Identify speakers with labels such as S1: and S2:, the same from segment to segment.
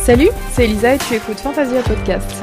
S1: Salut, c'est Elisa et tu écoutes Fantasia Podcast.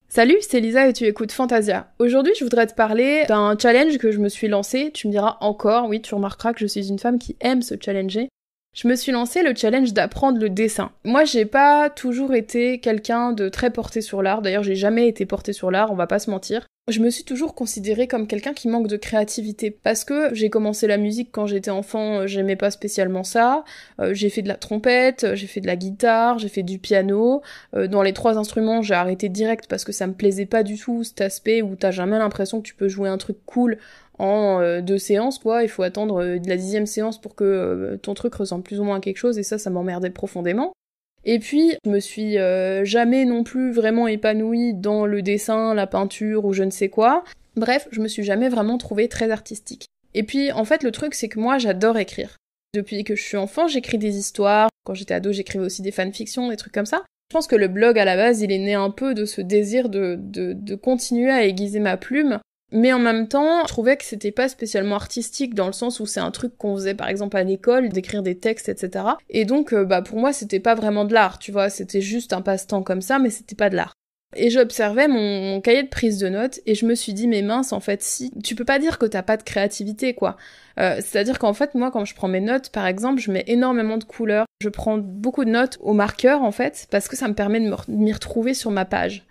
S1: Salut, c'est Elisa et tu écoutes Fantasia. Aujourd'hui, je voudrais te parler d'un challenge que je me suis lancé. Tu me diras encore, oui, tu remarqueras que je suis une femme qui aime se challenger. Je me suis lancé le challenge d'apprendre le dessin. Moi, j'ai pas toujours été quelqu'un de très porté sur l'art. D'ailleurs, j'ai jamais été portée sur l'art, on va pas se mentir. Je me suis toujours considérée comme quelqu'un qui manque de créativité. Parce que j'ai commencé la musique quand j'étais enfant, j'aimais pas spécialement ça. J'ai fait de la trompette, j'ai fait de la guitare, j'ai fait du piano. Dans les 3 instruments, j'ai arrêté direct parce que ça me plaisait pas du tout, cet aspect où t'as jamais l'impression que tu peux jouer un truc cool en 2 séances, quoi. Il faut attendre de la 10e séance pour que ton truc ressemble plus ou moins à quelque chose, et ça m'emmerdait profondément. Et puis, je me suis jamais non plus vraiment épanouie dans le dessin, la peinture ou je ne sais quoi. Bref, je me suis jamais vraiment trouvée très artistique. Et puis, en fait, le truc, c'est que moi, j'adore écrire. Depuis que je suis enfant, j'écris des histoires. Quand j'étais ado, j'écrivais aussi des fanfictions, des trucs comme ça. Je pense que le blog, à la base, il est né un peu de ce désir de continuer à aiguiser ma plume. Mais en même temps, je trouvais que c'était pas spécialement artistique dans le sens où c'est un truc qu'on faisait par exemple à l'école, d'écrire des textes, etc. Et donc, pour moi, c'était pas vraiment de l'art, tu vois, c'était juste un passe-temps comme ça, mais c'était pas de l'art. Et j'observais mon cahier de prise de notes et je me suis dit, mais mince, en fait, si, tu peux pas dire que t'as pas de créativité, quoi. C'est-à-dire qu'en fait, moi, quand je prends mes notes, par exemple, je mets énormément de couleurs. Je prends beaucoup de notes au marqueur, en fait, parce que ça me permet de m'y retrouver sur ma page.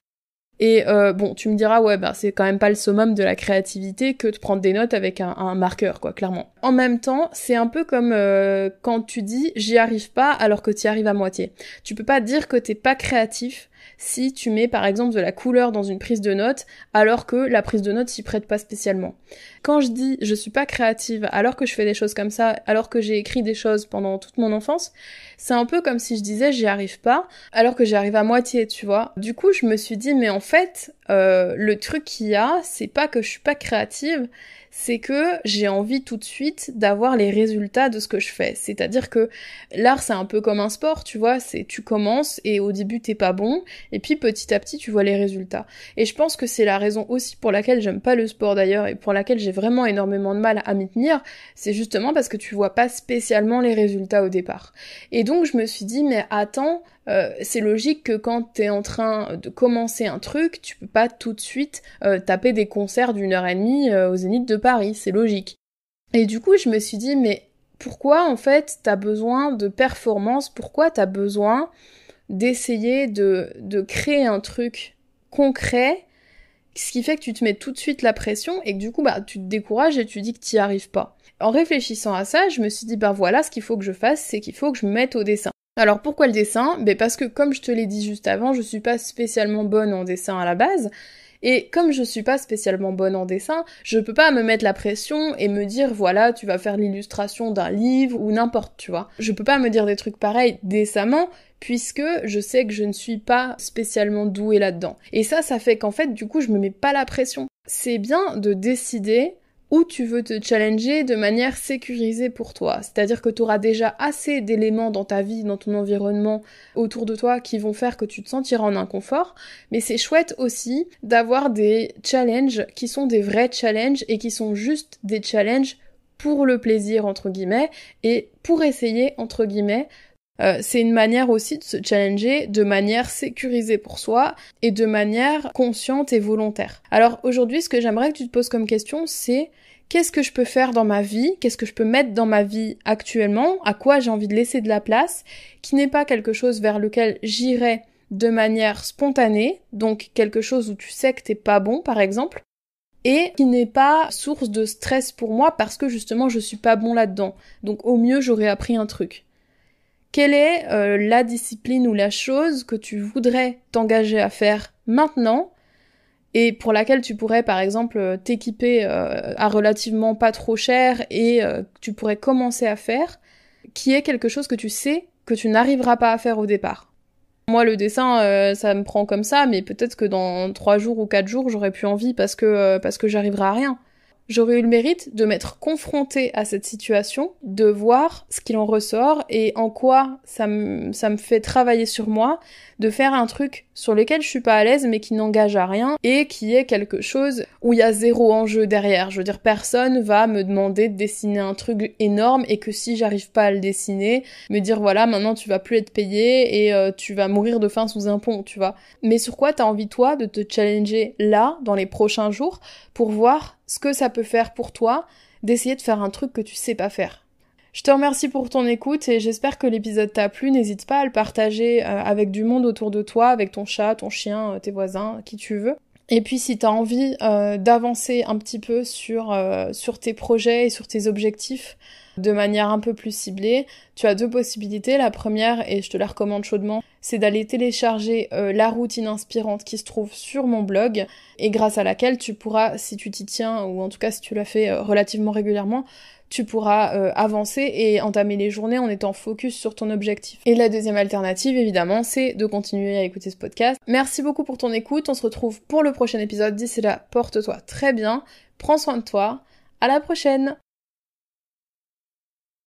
S1: Et bon, tu me diras, ouais, c'est quand même pas le summum de la créativité que de prendre des notes avec un marqueur, quoi, clairement. En même temps, c'est un peu comme quand tu dis « j'y arrive pas » alors que t'y arrives à moitié. Tu peux pas dire que t'es pas créatif si tu mets par exemple de la couleur dans une prise de notes alors que la prise de notes s'y prête pas spécialement. Quand je dis « je suis pas créative » alors que je fais des choses comme ça, alors que j'ai écrit des choses pendant toute mon enfance, c'est un peu comme si je disais « j'y arrive pas » alors que j'y arrive à moitié, tu vois. Du coup, je me suis dit « mais en fait, le truc qu'il y a, c'est pas que je suis pas créative, c'est que j'ai envie tout de suite d'avoir les résultats de ce que je fais. » C'est-à-dire que l'art, c'est un peu comme un sport, tu vois, c'est tu commences et au début t'es pas bon, et puis petit à petit tu vois les résultats. Et je pense que c'est la raison aussi pour laquelle j'aime pas le sport d'ailleurs, et pour laquelle j'ai vraiment énormément de mal à m'y tenir, c'est justement parce que tu vois pas spécialement les résultats au départ. Et donc je me suis dit, mais attends, c'est logique que quand t'es en train de commencer un truc, tu peux pas tout de suite taper des concerts d'1h30 au Zénith de Paris, c'est logique. Et du coup, je me suis dit, mais pourquoi en fait t'as besoin de performance, pourquoi t'as besoin d'essayer de créer un truc concret, ce qui fait que tu te mets tout de suite la pression et que du coup, tu te décourages et tu dis que t'y arrives pas. En réfléchissant à ça, je me suis dit, voilà, ce qu'il faut que je fasse, c'est qu'il faut que je me mette au dessin. Alors pourquoi le dessin ? Parce que comme je te l'ai dit juste avant, je suis pas spécialement bonne en dessin à la base, et comme je suis pas spécialement bonne en dessin, je peux pas me mettre la pression et me dire voilà, tu vas faire l'illustration d'un livre ou n'importe, tu vois. Je peux pas me dire des trucs pareils décemment, puisque je sais que je ne suis pas spécialement douée là-dedans. Et ça fait qu'en fait, du coup, je me mets pas la pression. C'est bien de décider où tu veux te challenger de manière sécurisée pour toi. C'est-à-dire que tu auras déjà assez d'éléments dans ta vie, dans ton environnement, autour de toi, qui vont faire que tu te sentiras en inconfort. Mais c'est chouette aussi d'avoir des challenges qui sont des vrais challenges et qui sont juste des challenges pour le plaisir, entre guillemets, et pour essayer, entre guillemets. C'est une manière aussi de se challenger de manière sécurisée pour soi et de manière consciente et volontaire. Alors aujourd'hui, ce que j'aimerais que tu te poses comme question, c'est qu'est-ce que je peux faire dans ma vie, qu'est-ce que je peux mettre dans ma vie actuellement, à quoi j'ai envie de laisser de la place, qui n'est pas quelque chose vers lequel j'irai de manière spontanée, donc quelque chose où tu sais que t'es pas bon par exemple, et qui n'est pas source de stress pour moi parce que justement je suis pas bon là-dedans. Donc au mieux j'aurais appris un truc. Quelle est la discipline ou la chose que tu voudrais t'engager à faire maintenant et pour laquelle tu pourrais par exemple t'équiper à relativement pas trop cher et tu pourrais commencer à faire, qui est quelque chose que tu sais que tu n'arriveras pas à faire au départ. Moi le dessin ça me prend comme ça, mais peut-être que dans 3 jours ou 4 jours j'aurais plus envie parce que j'arriverai à rien. j'aurais eu le mérite de m'être confrontée à cette situation, de voir ce qu'il en ressort et en quoi ça me fait travailler sur moi, de faire un truc sur lequel je suis pas à l'aise mais qui n'engage à rien et qui est quelque chose où il y a zéro enjeu derrière. Je veux dire, personne va me demander de dessiner un truc énorme et que si j'arrive pas à le dessiner, me dire voilà, maintenant tu vas plus être payé et tu vas mourir de faim sous un pont, tu vois. Mais sur quoi t'as envie toi de te challenger là, dans les prochains jours, pour voir ce que ça peut faire pour toi, d'essayer de faire un truc que tu sais pas faire. Je te remercie pour ton écoute et j'espère que l'épisode t'a plu. N'hésite pas à le partager avec du monde autour de toi, avec ton chat, ton chien, tes voisins, qui tu veux. Et puis si t'as envie d'avancer un petit peu sur tes projets et sur tes objectifs de manière un peu plus ciblée, tu as deux possibilités. La première, et je te la recommande chaudement, c'est d'aller télécharger la routine inspirante qui se trouve sur mon blog et grâce à laquelle tu pourras, si tu t'y tiens, ou en tout cas si tu la fais relativement régulièrement, tu pourras avancer et entamer les journées en étant focus sur ton objectif. Et la deuxième alternative, évidemment, c'est de continuer à écouter ce podcast. Merci beaucoup pour ton écoute, on se retrouve pour le prochain épisode. D'ici là, porte-toi très bien, prends soin de toi, à la prochaine!